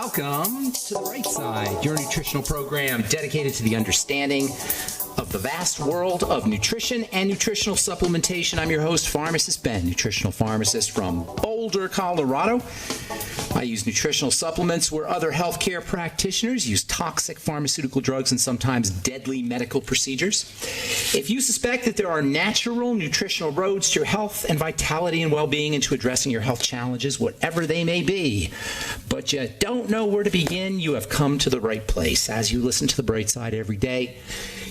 Welcome to The Right Side, your nutritional program dedicated to the understanding of the vast world of nutrition and nutritional supplementation. I'm your host, Pharmacist Ben, nutritional pharmacist from Boulder, Colorado. I use nutritional supplements where other healthcare practitioners use toxic pharmaceutical drugs and sometimes deadly medical procedures. If you suspect that there are natural nutritional roads to your health and vitality and well-being and to addressing your health challenges, whatever they may be, but you don't know where to begin, you have come to the right place. As you listen to The Bright Side every day,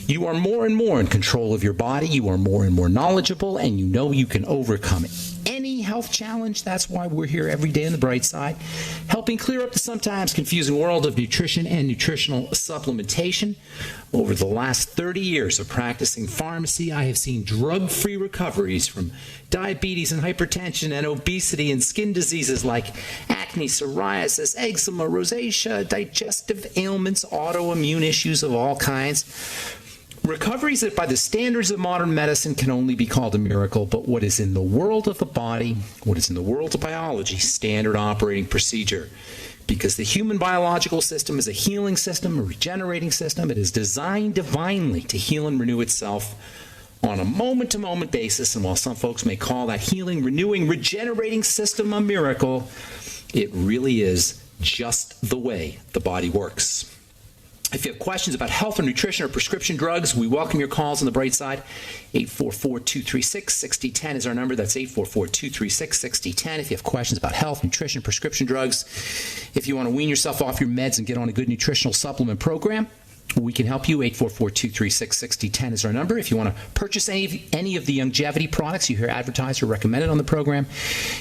you are more and more in control of your body, you are more and more knowledgeable, and you know you can overcome any health challenge. That's why we're here every day on The Bright Side, helping clear up the sometimes confusing world of nutrition and nutritional supplementation. Over the last 30 years of practicing pharmacy, I have seen drug-free recoveries from diabetes and hypertension and obesity and skin diseases like acne, psoriasis, eczema, rosacea, digestive ailments, autoimmune issues of all kinds. Recoveries that by the standards of modern medicine can only be called a miracle, but what is in the world of the body, what is in the world of biology, standard operating procedure. Because the human biological system is a healing system, a regenerating system. It is designed divinely to heal and renew itself on a moment-to-moment basis. And while some folks may call that healing, renewing, regenerating system a miracle, it really is just the way the body works. If you have questions about health or nutrition or prescription drugs, we welcome your calls on The Bright Side. 844-236-6010 is our number. That's 844-236-6010. If you have questions about health, nutrition, prescription drugs, if you want to wean yourself off your meds and get on a good nutritional supplement program, we can help you. 844-236-6010 is our number. If you want to purchase any of the longevity products you hear advertised or recommended on the program,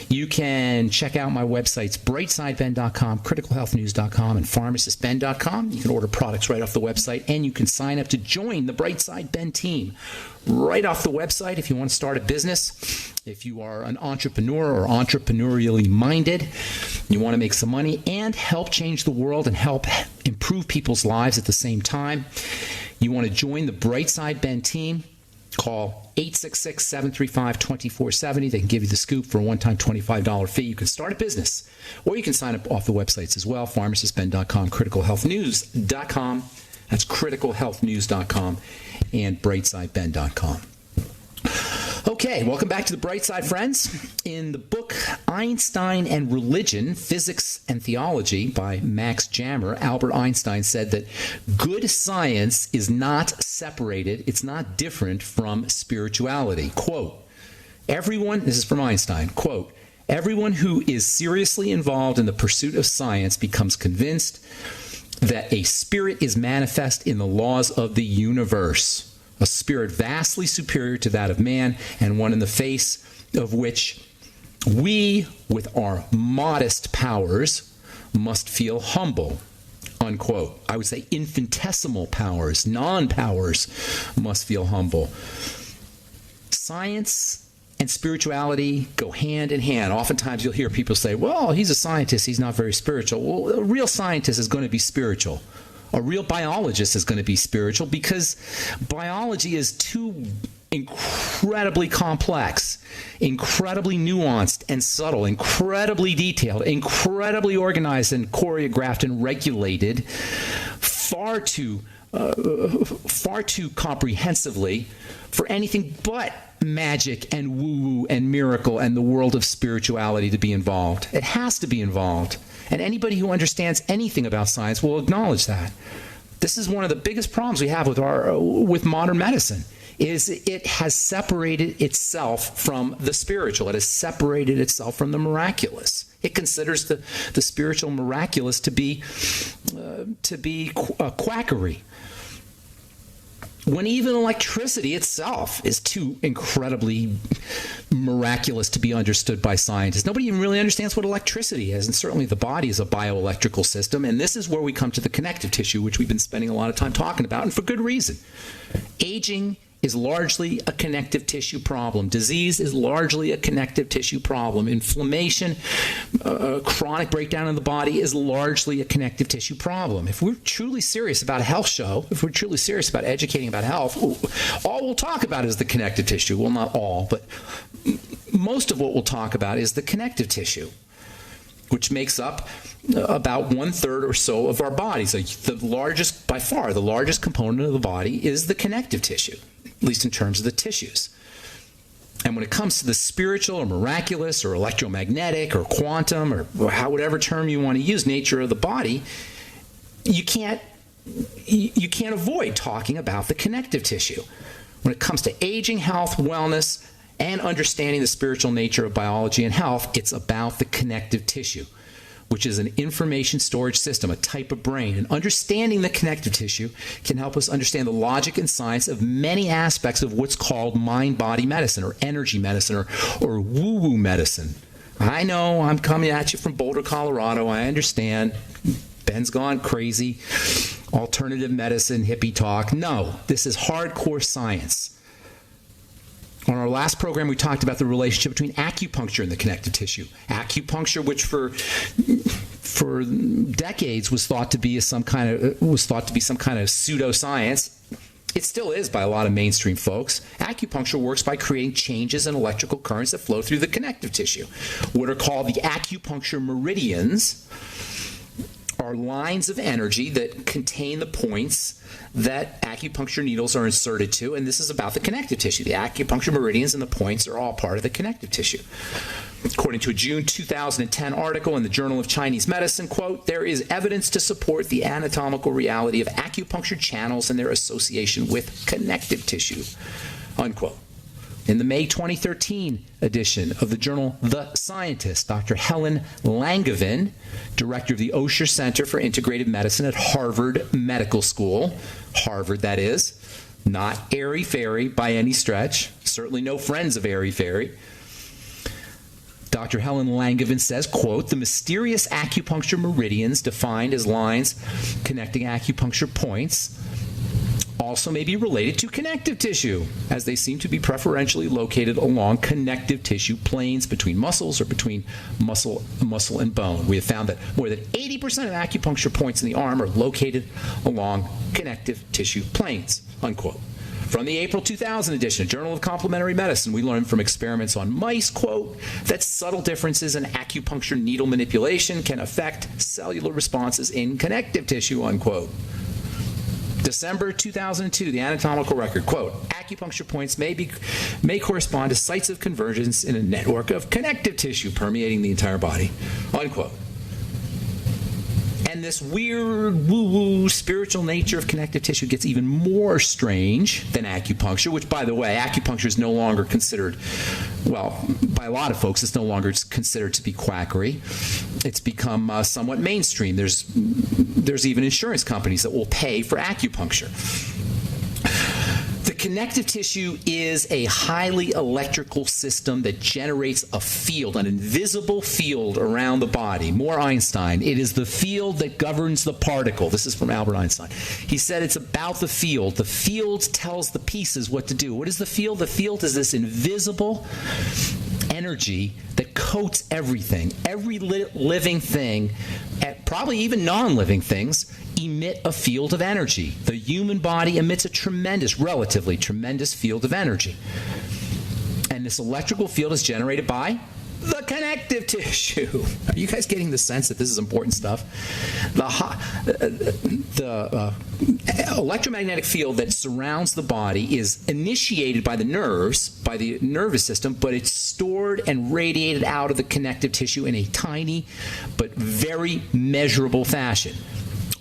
you can check out my websites, brightsideben.com, criticalhealthnews.com, and pharmacistben.com. You can order products right off the website, and you can sign up to join the Bright Side Ben team right off the website if you want to start a business. If you are an entrepreneur or entrepreneurially minded, you want to make some money and help change the world and help improve people's lives at the same time, you want to join the Bright Side Ben team, call 866-735-2470. They can give you the scoop for a one-time $25 fee. You can start a business, or you can sign up off the websites as well, pharmacistben.com, criticalhealthnews.com. That's criticalhealthnews.com and brightsideben.com. Okay, welcome back to The Bright Side, friends. In the book Einstein and Religion, Physics and Theology by Max Jammer, Albert Einstein said that good science is not separated, it's not different from spirituality. Quote, this is from Einstein, quote, everyone who is seriously involved in the pursuit of science becomes convinced that a spirit is manifest in the laws of the universe. A spirit vastly superior to that of man, and one in the face of which we, with our modest powers, must feel humble, unquote. I would say infinitesimal powers, non-powers, must feel humble. Science and spirituality go hand in hand. Oftentimes you'll hear people say, well, he's a scientist, he's not very spiritual. Well, a real scientist is going to be spiritual. A real biologist is going to be spiritual because biology is too incredibly complex, incredibly nuanced and subtle, incredibly detailed, incredibly organized and choreographed and regulated, far too comprehensively for anything but magic and woo-woo and miracle and the world of spirituality to be involved. It has to be involved. And anybody who understands anything about science will acknowledge that. This is one of the biggest problems we have with modern medicine, is it has separated itself from the spiritual. It has separated itself from the miraculous. It considers the spiritual miraculous to be quackery. When even electricity itself is too incredibly miraculous to be understood by scientists. Nobody even really understands what electricity is, and certainly the body is a bioelectrical system, and this is where we come to the connective tissue, which we've been spending a lot of time talking about, and for good reason. Aging is largely a connective tissue problem. Disease is largely a connective tissue problem. Inflammation, chronic breakdown in the body is largely a connective tissue problem. If we're truly serious about a health show, if we're truly serious about educating about health, all we'll talk about is the connective tissue. Well, not all, but most of what we'll talk about is the connective tissue. which makes up about 1/3 or so of our body. So by far the largest component of the body is the connective tissue, at least in terms of the tissues. And when it comes to the spiritual or miraculous or electromagnetic or quantum or whatever term you want to use, nature of the body, you can't avoid talking about the connective tissue. When it comes to aging, health, wellness, and understanding the spiritual nature of biology and health, it's about the connective tissue, which is an information storage system, a type of brain. And understanding the connective tissue can help us understand the logic and science of many aspects of what's called mind-body medicine or energy medicine or woo-woo medicine. I know I'm coming at you from Boulder, Colorado. I understand. Ben's gone crazy. Alternative medicine, hippie talk. No, this is hardcore science. On our last program, we talked about the relationship between acupuncture and the connective tissue. Acupuncture, which for decades was thought to be some kind of pseudoscience. It still is by a lot of mainstream folks. Acupuncture works by creating changes in electrical currents that flow through the connective tissue. What are called the acupuncture meridians are lines of energy that contain the points that acupuncture needles are inserted to, and this is about the connective tissue. The acupuncture meridians and the points are all part of the connective tissue. According to a June 2010 article in the Journal of Chinese Medicine, quote, there is evidence to support the anatomical reality of acupuncture channels and their association with connective tissue, unquote. In the May 2013 edition of the journal The Scientist, Dr. Helen Langevin, director of the Osher Center for Integrative Medicine at Harvard Medical School, Harvard that is, not airy-fairy by any stretch, certainly no friends of airy-fairy. Dr. Helen Langevin says, quote, the mysterious acupuncture meridians defined as lines connecting acupuncture points also may be related to connective tissue, as they seem to be preferentially located along connective tissue planes between muscles or between muscle and bone. We have found that more than 80% of acupuncture points in the arm are located along connective tissue planes, unquote. From the April 2000 edition, Journal of Complementary Medicine, we learned from experiments on mice, quote, that subtle differences in acupuncture needle manipulation can affect cellular responses in connective tissue, unquote. December 2002, the anatomical record, quote, acupuncture points may correspond to sites of convergence in a network of connective tissue permeating the entire body, unquote. And this weird woo-woo spiritual nature of connective tissue gets even more strange than acupuncture, which, by the way, acupuncture is no longer considered, well, by a lot of folks, it's no longer considered to be quackery. It's become somewhat mainstream. There's even insurance companies that will pay for acupuncture. The connective tissue is a highly electrical system that generates a field, an invisible field around the body. More Einstein. It is the field that governs the particle. This is from Albert Einstein. He said it's about the field. The field tells the pieces what to do. What is the field? The field is this invisible energy that coats everything. Every living thing, probably even non-living things, emit a field of energy. The human body emits a relatively tremendous field of energy. And this electrical field is generated by the connective tissue. Are you guys getting the sense that this is important stuff? The electromagnetic field that surrounds the body is initiated by the nerves, by the nervous system, but it's stored and radiated out of the connective tissue in a tiny but very measurable fashion.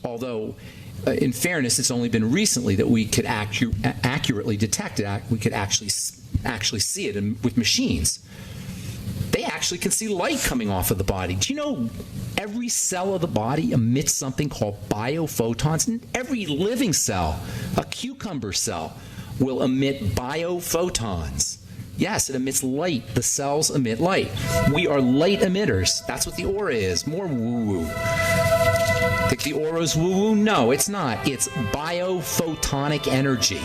Although, in fairness, it's only been recently that we could accurately detect it. We could actually see it with machines. They actually can see light coming off of the body. Do you know every cell of the body emits something called biophotons? And every living cell, a cucumber cell, will emit biophotons. Yes, it emits light. The cells emit light. We are light emitters. That's what the aura is. More woo-woo. Think the aura's woo-woo? No, it's not. It's biophotonic energy.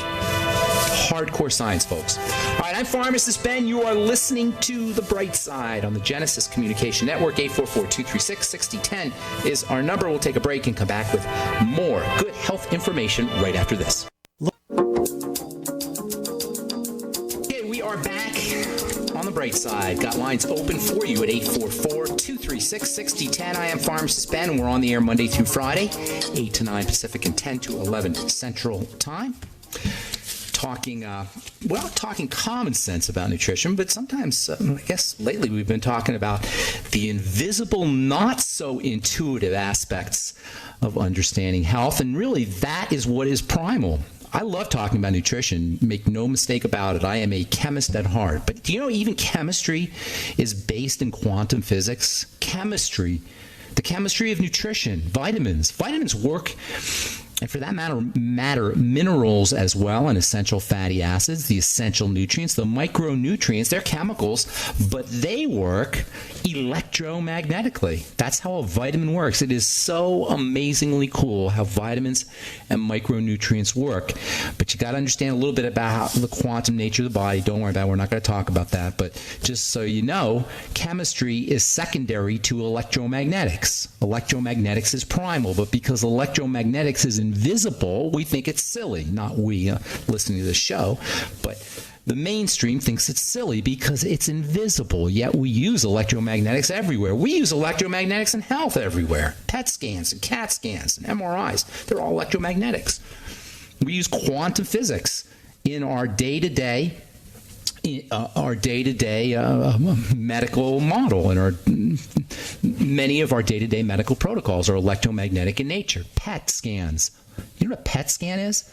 Hardcore science, folks. All right, I'm Pharmacist Ben. You are listening to The Bright Side on the Genesis Communication Network. 844-236-6010 is our number. We'll take a break and come back with more good health information right after this. Okay, we are back on The Bright right side. Got lines open for you at 844-236-6010. I am Pharmacist Ben, and we're on the air Monday through Friday, 8 to 9 Pacific and 10 to 11 Central Time. Talking common sense about nutrition, but sometimes, I guess lately we've been talking about the invisible, not so intuitive aspects of understanding health, and really that is what is primal. I love talking about nutrition, make no mistake about it. I am a chemist at heart, but do you know even chemistry is based in quantum physics? Chemistry, the chemistry of nutrition, vitamins work, and for that matter, minerals as well, and essential fatty acids, the essential nutrients, the micronutrients, they're chemicals, but they work electromagnetically. That's how a vitamin works. It is so amazingly cool how vitamins and micronutrients work. But you got to understand a little bit about the quantum nature of the body. Don't worry about it. We're not going to talk about that. But just so you know, chemistry is secondary to electromagnetics. Electromagnetics is primal, but because electromagnetics is invisible, we think it's silly. Not we listening to the show, but the mainstream thinks it's silly because it's invisible, yet we use electromagnetics everywhere. We use electromagnetics in health everywhere. PET scans and CAT scans and MRIs, they're all electromagnetics. We use quantum physics in our day-to-day medical model, and many of our day-to-day medical protocols are electromagnetic in nature. PET scans. You know what a PET scan is?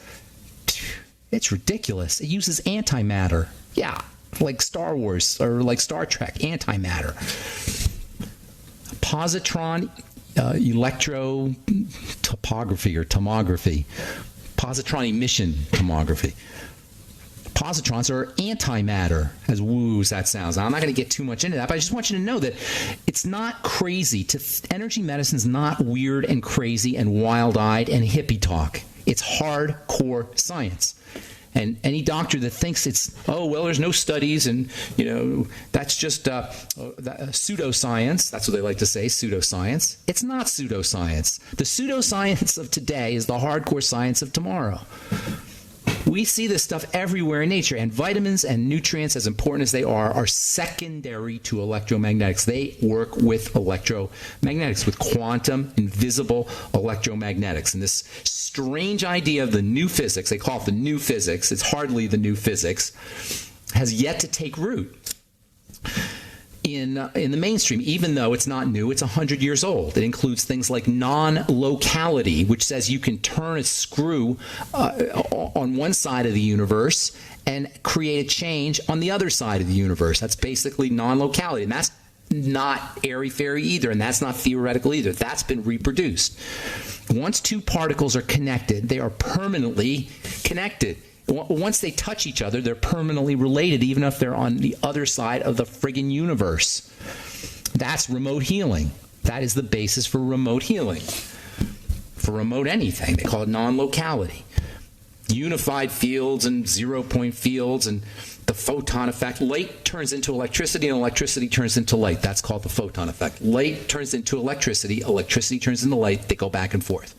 It's ridiculous. It uses antimatter. Yeah, like Star Wars or like Star Trek, antimatter. Positron electrotopography or tomography. Positron emission tomography. Positrons are antimatter, as woo as that sounds. Now, I'm not going to get too much into that, but I just want you to know that it's not crazy. Energy medicine is not weird and crazy and wild-eyed and hippie talk. It's hardcore science. And any doctor that thinks it's, there's no studies and, that's just pseudoscience. That's what they like to say, pseudoscience. It's not pseudoscience. The pseudoscience of today is the hardcore science of tomorrow. We see this stuff everywhere in nature, and vitamins and nutrients, as important as they are secondary to electromagnetics. They work with electromagnetics, with quantum, invisible electromagnetics. And this strange idea of the new physics, they call it the new physics, it's hardly the new physics, has yet to take root in the mainstream, even though it's not new. It's 100 years old. It includes things like non-locality, which says you can turn a screw on one side of the universe and create a change on the other side of the universe. That's basically non-locality, and that's not airy-fairy either, and that's not theoretical either. That's been reproduced. Once two particles are connected, they are permanently connected. Once they touch each other, they're permanently related, even if they're on the other side of the friggin' universe. That's remote healing. That is the basis for remote healing. For remote anything, they call it non-locality. Unified fields and zero-point fields and the photon effect. Light turns into electricity, and electricity turns into light. That's called the photon effect. Light turns into electricity, electricity turns into light. They go back and forth.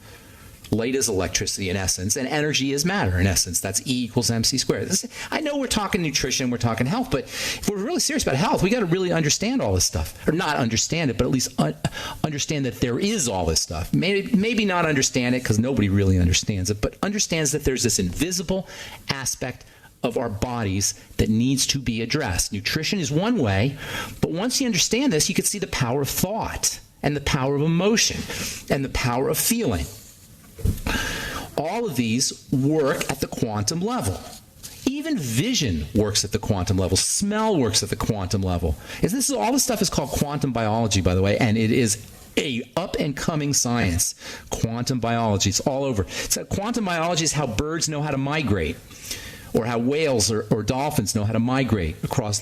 Light is electricity in essence, and energy is matter in essence. That's E equals MC squared. I know we're talking nutrition, we're talking health, but if we're really serious about health, we got to really understand all this stuff. Or not understand it, but at least understand that there is all this stuff. Maybe not understand it because nobody really understands it, but understands that there's this invisible aspect of our bodies that needs to be addressed. Nutrition is one way, but once you understand this, you can see the power of thought and the power of emotion and the power of feeling. All of these work at the quantum level. Even vision works at the quantum level. Smell works at the quantum level. All this stuff is called quantum biology, by the way, and it is a up-and-coming science. Quantum biology. It's all over. So quantum biology is how birds know how to migrate, or how whales or dolphins know how to migrate across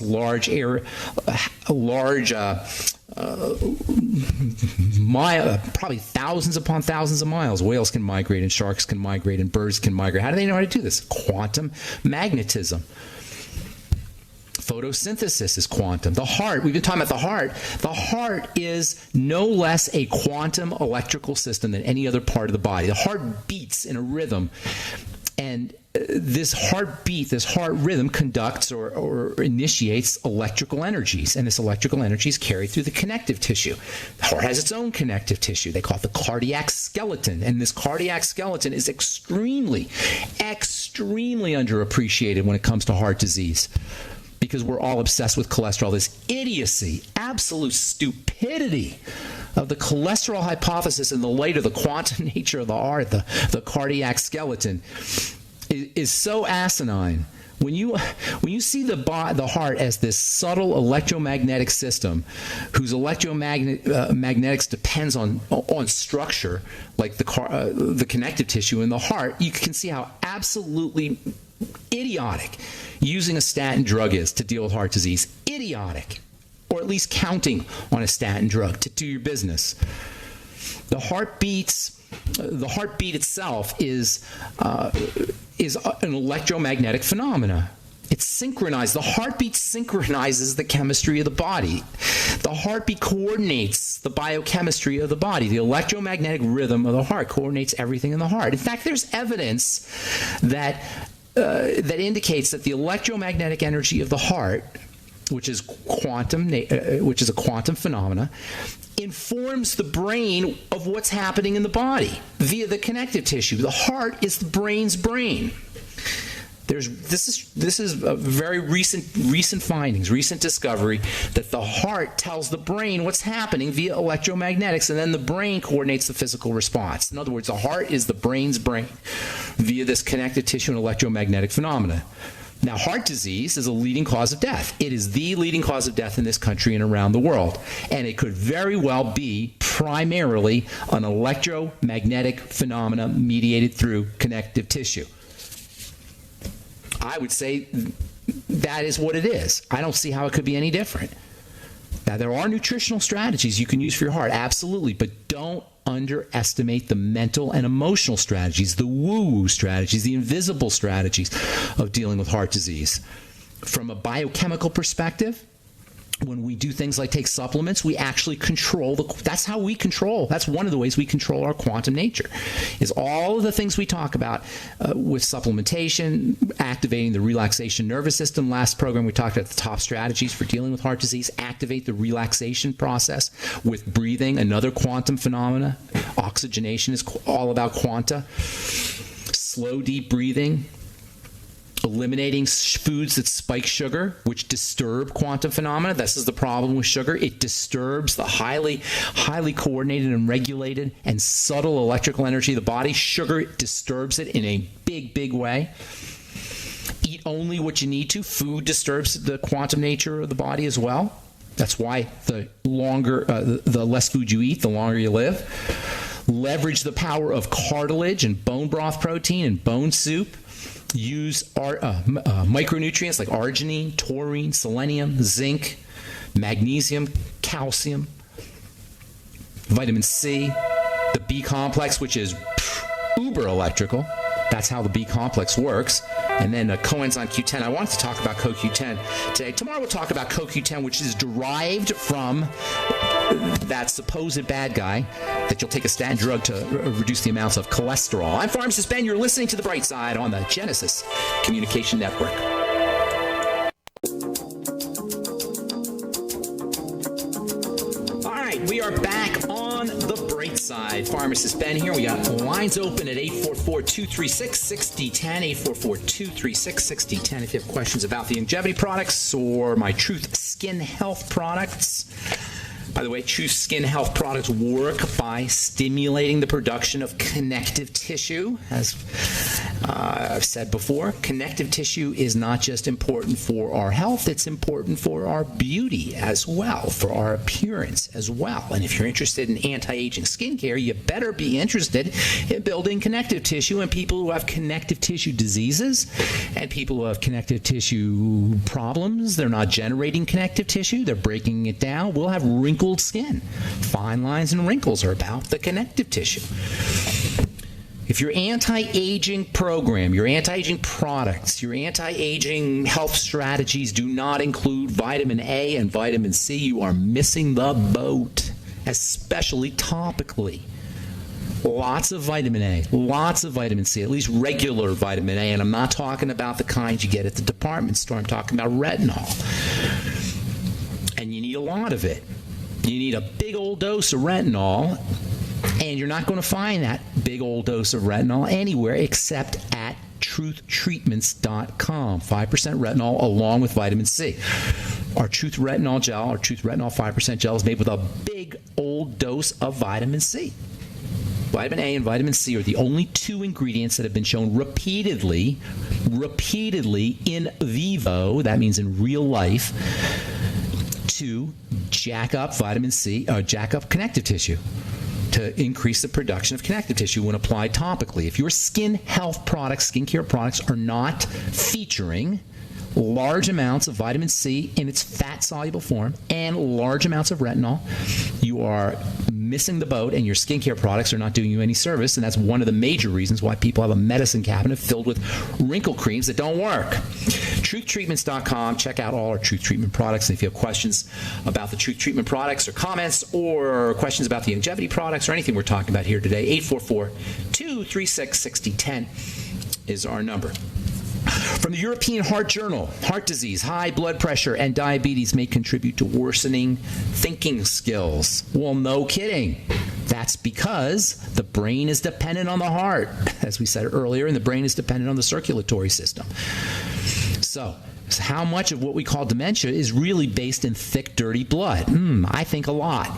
probably thousands upon thousands of miles. Whales can migrate, and sharks can migrate, and birds can migrate. How do they know how to do this? Quantum magnetism. Photosynthesis is quantum. The heart, we've been talking about the heart. The heart is no less a quantum electrical system than any other part of the body. The heart beats in a rhythm. And this heartbeat, this heart rhythm conducts or initiates electrical energies, and this electrical energy is carried through the connective tissue. The heart has its own connective tissue. They call it the cardiac skeleton, and this cardiac skeleton is extremely underappreciated when it comes to heart disease, because we're all obsessed with cholesterol. This idiocy, absolute stupidity of the cholesterol hypothesis in the light of the quantum nature of the heart, the cardiac skeleton, is so asinine. When you see the heart as this subtle electromagnetic system whose electromagnetics depends on structure, like the connective tissue in the heart, you can see how absolutely idiotic using a statin drug is to deal with heart disease. Idiotic. Or at least counting on a statin drug to do your business. The heartbeat itself is an electromagnetic phenomena. It's synchronized. The heartbeat synchronizes the chemistry of the body. The heartbeat coordinates the biochemistry of the body. The electromagnetic rhythm of the heart coordinates everything in the heart. In fact, there's evidence that indicates that the electromagnetic energy of the heart, which is a quantum phenomena, informs the brain of what's happening in the body via the connective tissue. The heart is the brain's brain. This is a very recent findings, recent discovery that the heart tells the brain what's happening via electromagnetics, and then the brain coordinates the physical response. In other words, the heart is the brain's brain via this connective tissue and electromagnetic phenomena. Now, heart disease is a leading cause of death. It is the leading cause of death in this country and around the world. And it could very well be primarily an electromagnetic phenomena mediated through connective tissue. I would say that is what it is. I don't see how it could be any different. Now, there are nutritional strategies you can use for your heart, absolutely, but don't underestimate the mental and emotional strategies, the woo-woo strategies, the invisible strategies of dealing with heart disease. From a biochemical perspective, when we do things like take supplements, we actually control that's how we control. That's one of the ways we control our quantum nature, is all of the things we talk about with supplementation, activating the relaxation nervous system. Last program, we talked about the top strategies for dealing with heart disease. Activate the relaxation process with breathing, another quantum phenomena. Oxygenation is all about quanta. Slow, deep breathing. Eliminating foods that spike sugar, which disturb quantum phenomena. This is the problem with sugar. It disturbs the highly coordinated and regulated and subtle electrical energy of the body. Sugar disturbs it in a big way. Eat only what you need to. Food disturbs the quantum nature of the body as well. That's why the less food you eat, the longer you live. Leverage the power of cartilage and bone broth protein and bone soup. Use micronutrients like arginine, taurine, selenium, zinc, magnesium, calcium, vitamin C, the B complex, which is uber electrical. That's how the B complex works. And then coenzyme Q10. I wanted to talk about CoQ10 today. Tomorrow we'll talk about CoQ10, which is derived from that supposed bad guy that you'll take a statin drug to reduce the amounts of cholesterol. I'm Pharmacist Ben. You're listening to The Bright Side on the Genesis Communication Network. All right, we are back on The Bright Side. Pharmacist Ben here. We got lines open at 844-236-6010, 844-236-6010 if you have questions about the longevity products or my Truth Skin Health products. By the way, Truth Skin Health products work by stimulating the production of connective tissue. As I've said before, connective tissue is not just important for our health, it's important for our beauty as well, for our appearance as well. And if you're interested in anti-aging skincare, you better be interested in building connective tissue. And people who have connective tissue diseases and people who have connective tissue problems, they're not generating connective tissue, they're breaking it down, will have wrinkles. Skin. Fine lines and wrinkles are about the connective tissue. If your anti-aging program, your anti-aging products, your anti-aging health strategies do not include vitamin A and vitamin C, you are missing the boat, especially topically. Lots of vitamin A, lots of vitamin C, at least regular vitamin A. And I'm not talking about the kind you get at the department store. I'm talking about retinol. And you need a lot of it. You need a big old dose of retinol. And you're not going to find that big old dose of retinol anywhere except at truthtreatments.com. 5% retinol along with vitamin C. Our Truth Retinol Gel, our Truth Retinol 5% gel is made with a big old dose of vitamin C. Vitamin A and vitamin C are the only two ingredients that have been shown repeatedly in vivo, that means in real life, to jack up vitamin C, jack up connective tissue, to increase the production of connective tissue when applied topically. If your skin health products, skincare products, are not featuring large amounts of vitamin C in its fat-soluble form and large amounts of retinol, you are missing the boat, and your skincare products are not doing you any service. And that's one of the major reasons why people have a medicine cabinet filled with wrinkle creams that don't work. TruthTreatments.com. Check out all our Truth Treatment products. And if you have questions about the Truth Treatment products or comments or questions about the longevity products or anything we're talking about here today, 844-236-6010 is our number. From the European Heart Journal, heart disease, high blood pressure, and diabetes may contribute to worsening thinking skills. Well, no kidding. That's because the brain is dependent on the heart, as we said earlier, and the brain is dependent on the circulatory system. So how much of what we call dementia is really based in thick, dirty blood? I think a lot.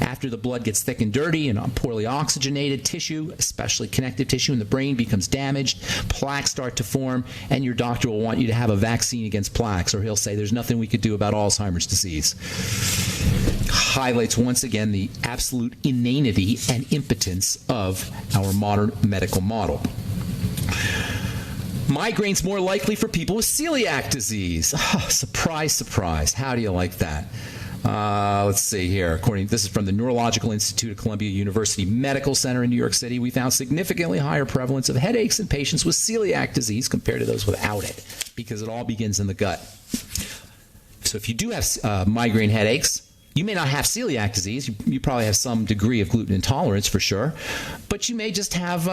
After the blood gets thick and dirty and poorly oxygenated, tissue, especially connective tissue in the brain, becomes damaged, plaques start to form, and your doctor will want you to have a vaccine against plaques, or he'll say there's nothing we could do about Alzheimer's disease. Highlights once again the absolute inanity and impotence of our modern medical model. Migraines more likely for people with celiac disease. Oh, surprise, surprise. How do you like that? Let's see here. This is from the Neurological Institute of Columbia University Medical Center in New York City. We found significantly higher prevalence of headaches in patients with celiac disease compared to those without it, because it all begins in the gut. So if you do have migraine headaches, you may not have celiac disease. You probably have some degree of gluten intolerance for sure, but you may just have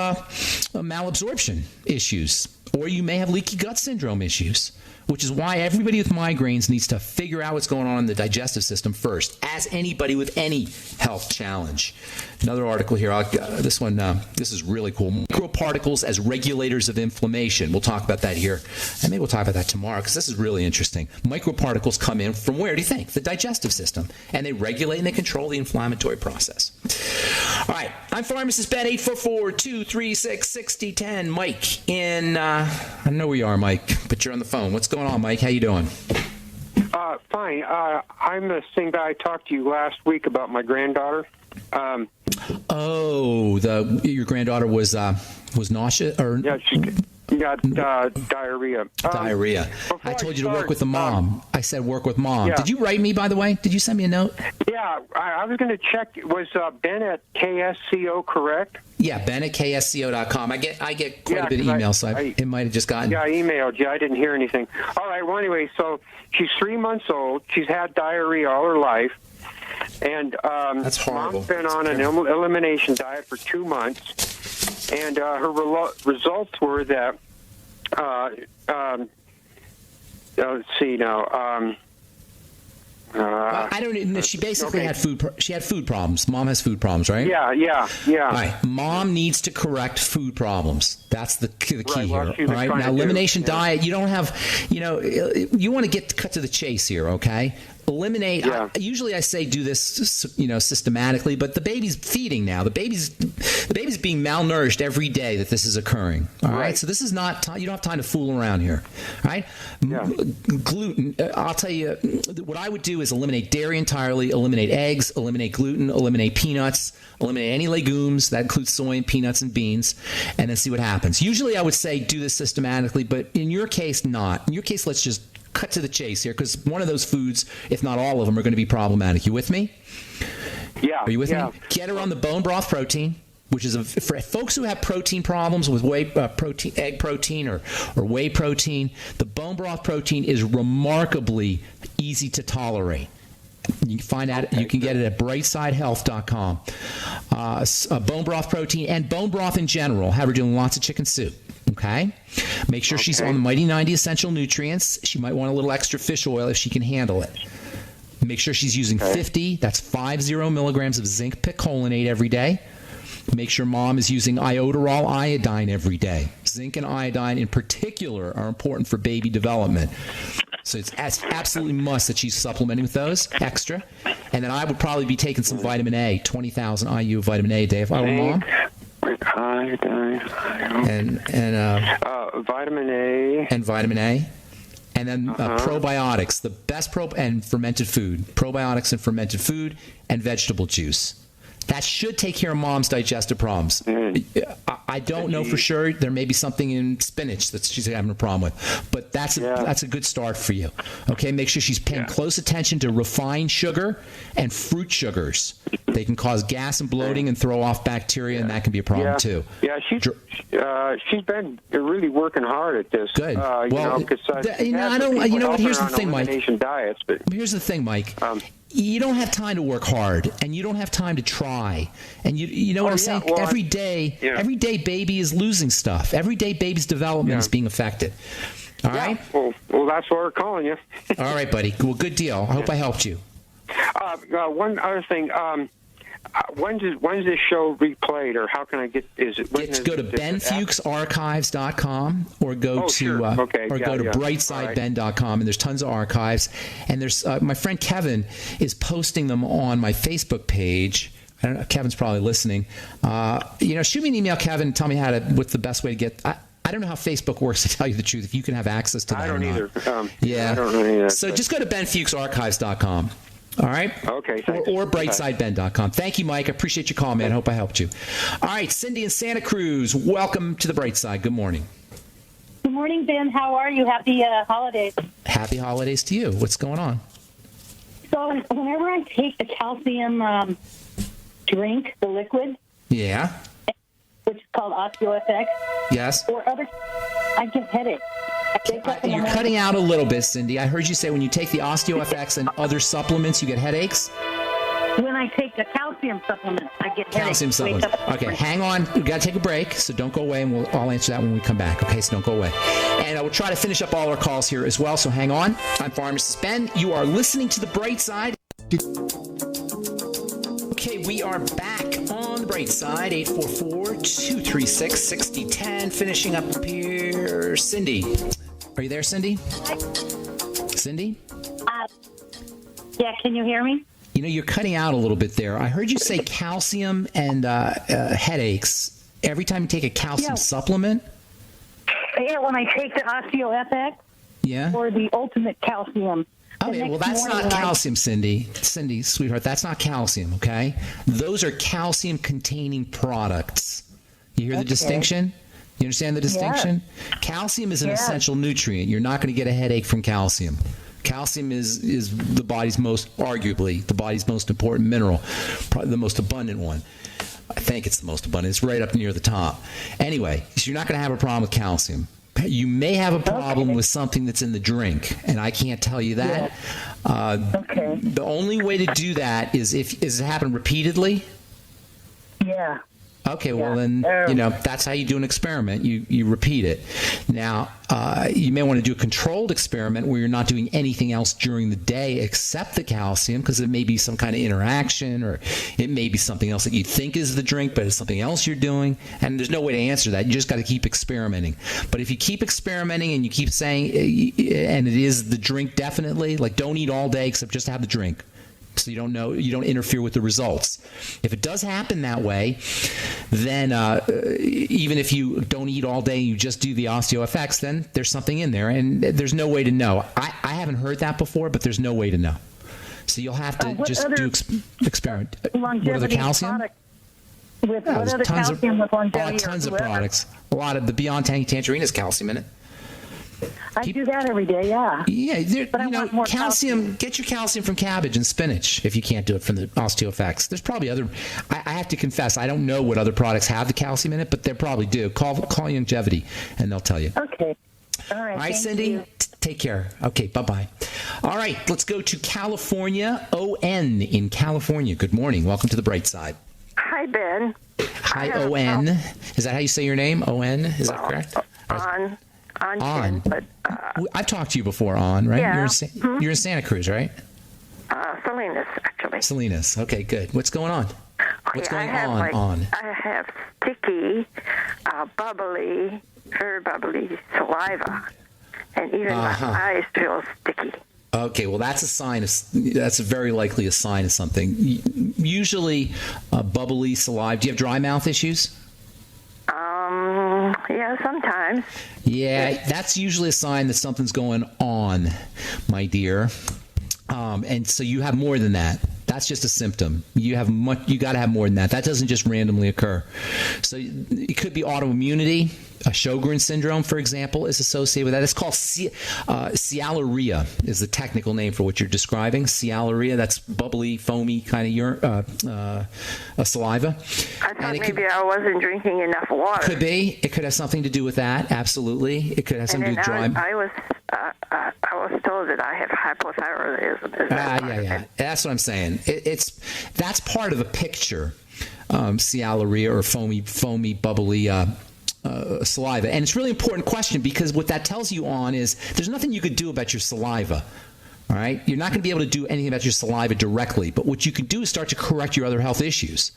malabsorption issues, or you may have leaky gut syndrome issues, which is why everybody with migraines needs to figure out what's going on in the digestive system first, as anybody with any health challenge. Another article here, this is really cool. Microparticles as regulators of inflammation. We'll talk about that here, and maybe we'll talk about that tomorrow, because this is really interesting. Microparticles come in from where do you think? The digestive system, and they regulate and they control the inflammatory process. All right, I'm Pharmacist Ben, 844-236-6010. Mike in, I know where you are, Mike, but you're on the phone. What's going on, Mike? How you doing? Fine. I'm the same guy I talked to you last week about my granddaughter. Your granddaughter was nauseous, or yeah, she got diarrhea. Diarrhea. I told you to work with the mom. I said work with mom. Yeah. Did you write me, by the way? Did you send me a note? Yeah, I was going to check. Was Ben at KSCO correct? Yeah, Ben at KSCO.com. I get quite a bit of email, so it might have just gotten. Yeah, I emailed you. I didn't hear anything. All right. Well, anyway, so she's 3 months old. She's had diarrhea all her life. And that's horrible. Mom's been on an elimination diet for 2 months, and her results were that. Let's see now. I don't know. She basically had food. She had food problems. Mom has food problems, right? Yeah. All right. Mom needs to correct food problems. That's the key here. All right. Now, elimination diet. You don't have. You want to cut to the chase here. Okay. Eliminate. Yeah. Usually, I say do this, systematically. But the baby's feeding now. The baby's being malnourished every day that this is occurring. All right. So this is not. You don't have time to fool around here. All right. Yeah. Gluten. I'll tell you what I would do is eliminate dairy entirely. Eliminate eggs. Eliminate gluten. Eliminate peanuts. Eliminate any legumes. That includes soy and peanuts and beans, and then see what happens. Usually, I would say do this systematically, but in your case, not. In your case, let's just cut to the chase here, because one of those foods, if not all of them, are going to be problematic. You with me? Yeah. Are you with me? Get her on the bone broth protein, which is for folks who have protein problems with egg protein or whey protein. The bone broth protein is remarkably easy to tolerate. You can find out. You can get it at brightsidehealth.com. Bone broth protein and bone broth in general. Have her doing lots of chicken soup. Okay. Make sure she's on the Mighty 90 essential nutrients. She might want a little extra fish oil if she can handle it. Make sure she's using 50. That's 50 milligrams of zinc picolinate every day. Make sure mom is using iodoral iodine every day. Zinc and iodine in particular are important for baby development. So it's absolutely must that she's supplementing with those extra. And then I would probably be taking some vitamin A, 20,000 IU of vitamin A a day if I were mom. Iodine. And vitamin A. And vitamin A. And then probiotics, the best and fermented food. Probiotics and fermented food and vegetable juice. That should take care of mom's digestive problems. I don't know for sure. There may be something in spinach that she's having a problem with, but that's a good start for you. Okay, make sure she's paying close attention to refined sugar and fruit sugars. They can cause gas and bloating and throw off bacteria, and that can be a problem too. Yeah, she's been really working hard at this. Good. I don't. You know what? Here's the thing, Mike. Diets, but here's the thing, Mike. You don't have time to work hard, and you don't have time to try. And you know what I'm saying? Well, every day, baby is losing stuff. Every day, baby's development is being affected. All right? Well, that's why we're calling you. All right, buddy. Well, good deal. I hope I helped you. One other thing. When's this show replayed, or how can I get? Go to benfuchsarchives.com or go to brightsideben.com, and there's tons of archives. And there's my friend Kevin is posting them on my Facebook page. I don't know. Kevin's probably listening. Shoot me an email, Kevin, and tell me what's the best way to get. I don't know how Facebook works, to tell you the truth. If you can have access to that, I don't either. I don't know either. So just go to benfuchsarchives.com. All right? Okay. Or brightsideben.com. Thank you, Mike. I appreciate your call, man. I hope I helped you. All right, Cindy in Santa Cruz, welcome to the Bright Side. Good morning. Good morning, Ben. How are you? Happy holidays. Happy holidays to you. What's going on? So whenever I take the calcium drink, the liquid, which is called OsteoFX, or other, I get headaches. You're cutting out a little bit, Cindy. I heard you say when you take the OsteoFX and other supplements, you get headaches? When I take the calcium supplement, I get headaches. Calcium supplements. Okay, hang on. We've got to take a break, so don't go away, and I'll answer that when we come back. Okay, so don't go away. And I will try to finish up all our calls here as well, so hang on. I'm Pharmacist Ben. You are listening to The Bright Side. Okay, we are back on The Bright Side, 844-236-6010. Finishing up here, Cindy. Are you there, Cindy? Cindy? Yeah, can you hear me? You're cutting out a little bit there. I heard you say calcium and headaches every time you take a calcium supplement. Yeah, when I take the OsteoFX or the Ultimate Calcium. Okay, well, that's not calcium, Cindy. Cindy, sweetheart, that's not calcium, okay? Those are calcium-containing products. You hear the distinction? You understand the distinction? Yeah. Calcium is an essential nutrient. You're not going to get a headache from calcium. Calcium is arguably the body's most important mineral, probably the most abundant one. I think it's the most abundant. It's right up near the top. Anyway, so you're not going to have a problem with calcium. You may have a problem with something that's in the drink, and I can't tell you that. The only way to do that is if it happened repeatedly. Yeah. Okay, well then, that's how you do an experiment. You repeat it. Now, you may want to do a controlled experiment where you're not doing anything else during the day except the calcium, because it may be some kind of interaction, or it may be something else that you think is the drink, but it's something else you're doing, and there's no way to answer that. You just got to keep experimenting. But if you keep experimenting and you keep saying, and it is the drink definitely, like don't eat all day except just have the drink, so you don't interfere with the results. If it does happen that way, then even if you don't eat all day and you just do the OsteoFX, then there's something in there, and there's no way to know. I haven't heard that before, but there's no way to know. So you'll have to just do experiment. What other calcium? What other calcium with longevity? Tons of products. A lot of the Beyond Tangy Tangerine has calcium in it. I do that every day, yeah. Yeah, but I want more calcium. Get your calcium from cabbage and spinach if you can't do it from the OsteoFX. There's probably other. I have to confess, I don't know what other products have the calcium in it, but they probably do. Call Longevity, and they'll tell you. Okay. All right. Cindy. Take care. Okay, bye-bye. All right, let's go to California. O.N. in California. Good morning. Welcome to the bright side. Hi, Ben. Hi, O.N. Is that how you say your name, O.N.? Is that correct? On. But, I've talked to you before, right? Yeah. You're in Santa Cruz, right? Salinas, actually. Salinas. Okay, good. What's going on? What's going on? I have sticky, very bubbly saliva, and even my eyes feel sticky. Okay, well, that's very likely a sign of something. Usually, bubbly saliva. Do you have dry mouth issues? Yeah, sometimes. Yeah, that's usually a sign that something's going on, my dear. And so you have more than that. That's just a symptom. You got to have more than that. That doesn't just randomly occur. So it could be autoimmunity. Sjogren's syndrome, for example, is associated with that. It's called sialuria is the technical name for what you're describing. Sialuria, that's bubbly, foamy kind of saliva. I thought maybe I wasn't drinking enough water. Could be. It could have something to do with that. Absolutely. It could have something to do with dry. I was told that I have hypothyroidism. Yeah. That's what I'm saying. That's part of the picture. Sialuria or foamy, bubbly saliva. And it's a really important question because what that tells you is there's nothing you could do about your saliva. All right? You're not going to be able to do anything about your saliva directly, but what you can do is start to correct your other health issues.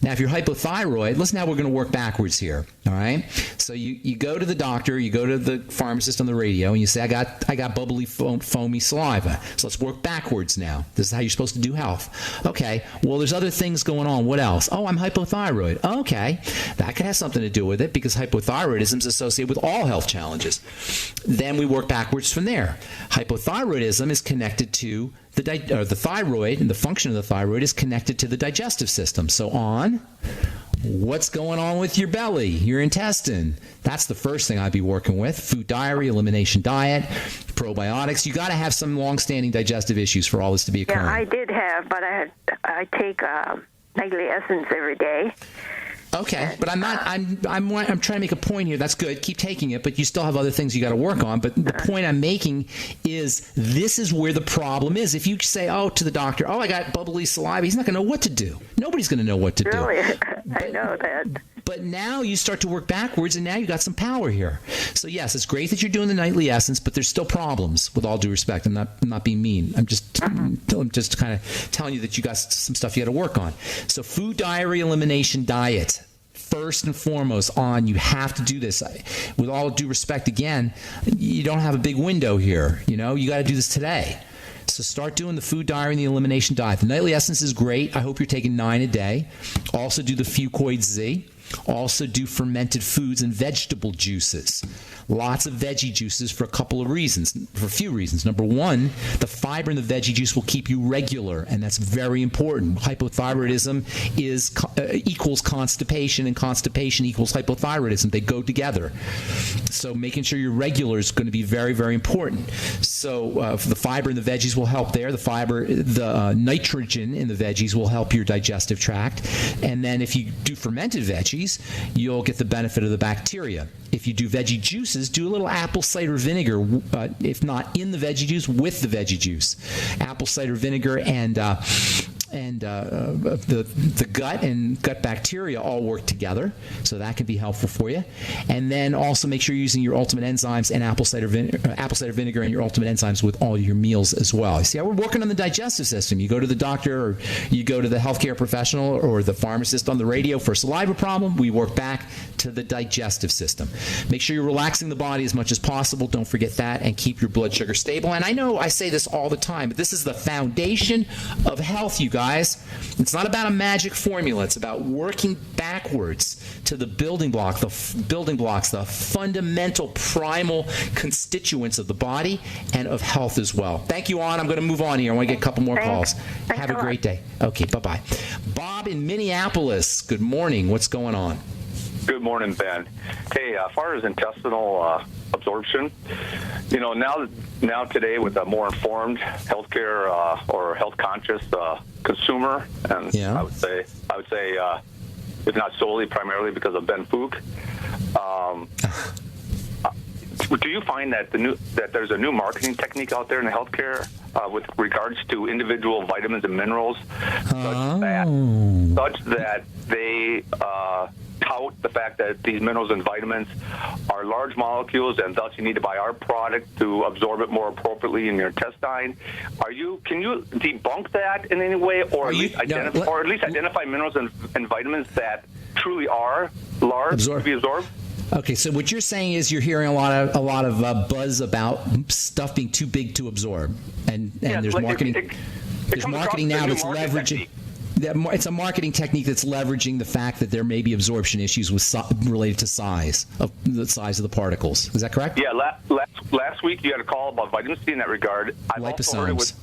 Now, if you're hypothyroid, listen how we're going to work backwards here. All right? So you go to the doctor, you go to the pharmacist on the radio, and you say, I got bubbly, foamy saliva. So let's work backwards now. This is how you're supposed to do health. Okay. Well, there's other things going on. What else? Oh, I'm hypothyroid. Okay. That could have something to do with it because hypothyroidism is associated with all health challenges. Then we work backwards from there. Hypothyroidism is connected to the thyroid, and the function of the thyroid is connected to the digestive system. So what's going on with your belly, your intestine? That's the first thing I'd be working with. Food diary, elimination diet, probiotics. You got to have some long-standing digestive issues for all this to be occurring. Yeah, I did have, but I take nightly essence every day. Okay, but I'm trying to make a point here. That's good. Keep taking it, but you still have other things you got to work on. But the point I'm making is this is where the problem is. If you say, to the doctor, I got bubbly saliva, he's not going to know what to do. Nobody's going to know what to do. Really? I know that. But now you start to work backwards, and now you got some power here. So yes, it's great that you're doing the nightly essence, but there's still problems. With all due respect, I'm not being mean. I'm just kind of telling you that you got some stuff you got to work on. So food diary, elimination diet. First and foremost, you have to do this. With all due respect, again, you don't have a big window here. You got to do this today. So start doing the food diary and the elimination diet. The nightly essence is great. I hope you're taking 9 a day. Also do the Fucoid Z. Also do fermented foods and vegetable juices. Lots of veggie juices for a few reasons. Number one, the fiber in the veggie juice will keep you regular, and that's very important. Hypothyroidism equals constipation, and constipation equals hypothyroidism. They go together. So making sure you're regular is going to be very, very important. So the fiber in the veggies will help there. The nitrogen in the veggies will help your digestive tract. And then if you do fermented veggies, you'll get the benefit of the bacteria. If you do veggie juices, do a little apple cider vinegar, if not in the veggie juice, with the veggie juice. Apple cider vinegar and the gut and gut bacteria all work together, so that can be helpful for you. And then also make sure you're using your ultimate enzymes and apple cider vinegar and your ultimate enzymes with all your meals as well. You see how we're working on the digestive system. You go to the doctor or you go to the healthcare professional or the pharmacist on the radio for a saliva problem. We work back to the digestive system. Make sure you're relaxing the body as much as possible. Don't forget that, and keep your blood sugar stable. And I know I say this all the time, but this is the foundation of health, you guys. It's not about a magic formula. It's about working backwards to the building blocks, the fundamental primal constituents of the body and of health as well. Thank you, Ann. I'm going to move on here. I want to get a couple more calls. Have a great day. Okay, bye-bye. Bob in Minneapolis, good morning. What's going on? Good morning, Ben. Hey, as far as intestinal absorption, now today with a more informed healthcare or health conscious consumer, and I would say it's not solely primarily because of Ben Fuchs. do you find that there's a new marketing technique out there in the healthcare with regards to individual vitamins and minerals, such that they tout the fact that these minerals and vitamins are large molecules, and thus you need to buy our product to absorb it more appropriately in your intestine? Can you debunk that in any way, or at least identify minerals and vitamins that truly are large to be absorbed? Okay, so what you're saying is you're hearing a lot of buzz about stuff being too big to absorb, and there's marketing. There's marketing now that's leveraging. It's a marketing technique that's leveraging the fact that there may be absorption issues related to the size of the particles. Is that correct? Yeah. Last week you had a call about vitamin C in that regard. Liposomes.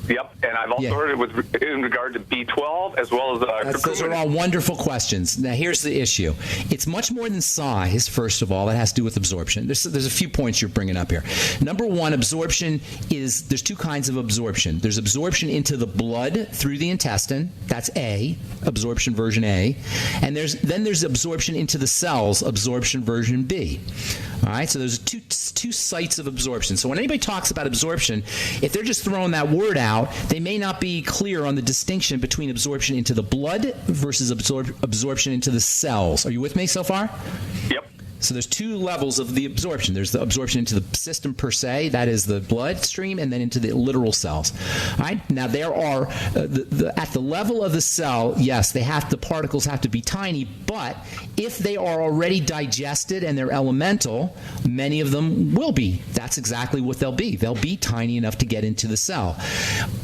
Yep, and I've also heard it in regard to B12 as well as those are all wonderful questions. Now, here's the issue. It's much more than size, first of all. That has to do with absorption. There's a few points you're bringing up here. Number one, absorption there's two kinds of absorption. There's absorption into the blood through the intestine. That's A, absorption version A. And there's absorption into the cells, absorption version B. All right, so there's two sites of absorption. So when anybody talks about absorption, if they're just throwing that word out, they may not be clear on the distinction between absorption into the blood versus absorption into the cells. Are you with me so far? Yep. So there's two levels of the absorption. There's the absorption into the system per se, that is the bloodstream, and then into the literal cells. All right? Now there are at the level of the cell, yes, the particles have to be tiny, but if they are already digested and they're elemental, many of them will be. That's exactly what they'll be. They'll be tiny enough to get into the cell.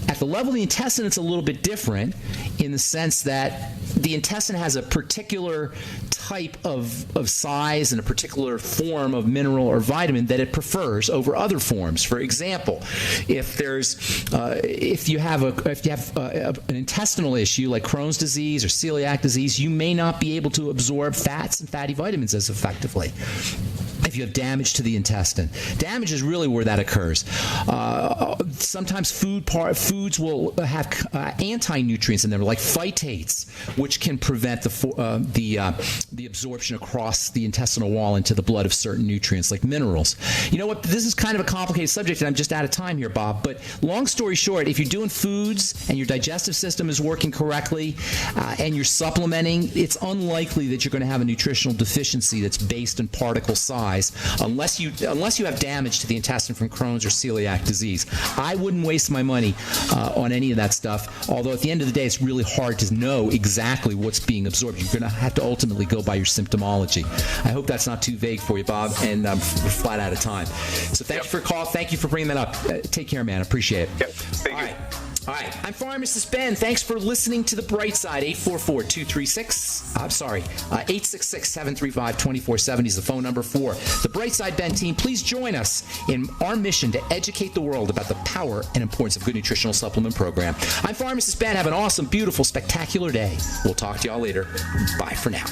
At the level of the intestine, it's a little bit different in the sense that the intestine has a particular type of size and a particular form of mineral or vitamin that it prefers over other forms. For example, if you have an intestinal issue like Crohn's disease or celiac disease, you may not be able to absorb fats and fatty vitamins as effectively. If you have damage to the intestine, damage is really where that occurs. Sometimes foods will have anti-nutrients in them, like phytates, which can prevent the absorption across the intestinal wall into the blood of certain nutrients, like minerals. You know what? This is kind of a complicated subject, and I'm just out of time here, Bob. But long story short, if you're doing foods and your digestive system is working correctly, and you're supplementing, it's unlikely that you're going to have a nutritional deficiency that's based in particle size, unless you have damage to the intestine from Crohn's or celiac disease. I wouldn't waste my money on any of that stuff, although at the end of the day, it's really hard to know exactly what's being absorbed. You're going to have to ultimately go by your symptomology. I hope that's not too vague for you, Bob, and we're flat out of time. So thank you for your call. Thank you for bringing that up. Take care, man. I appreciate it. Yep. Thank you. All right, I'm Pharmacist Ben. Thanks for listening to The Bright Side. 866-735-2470 is the phone number for The Bright Side Ben team. Please join us in our mission to educate the world about the power and importance of good nutritional supplement program. I'm Pharmacist Ben. Have an awesome, beautiful, spectacular day. We'll talk to y'all later. Bye for now.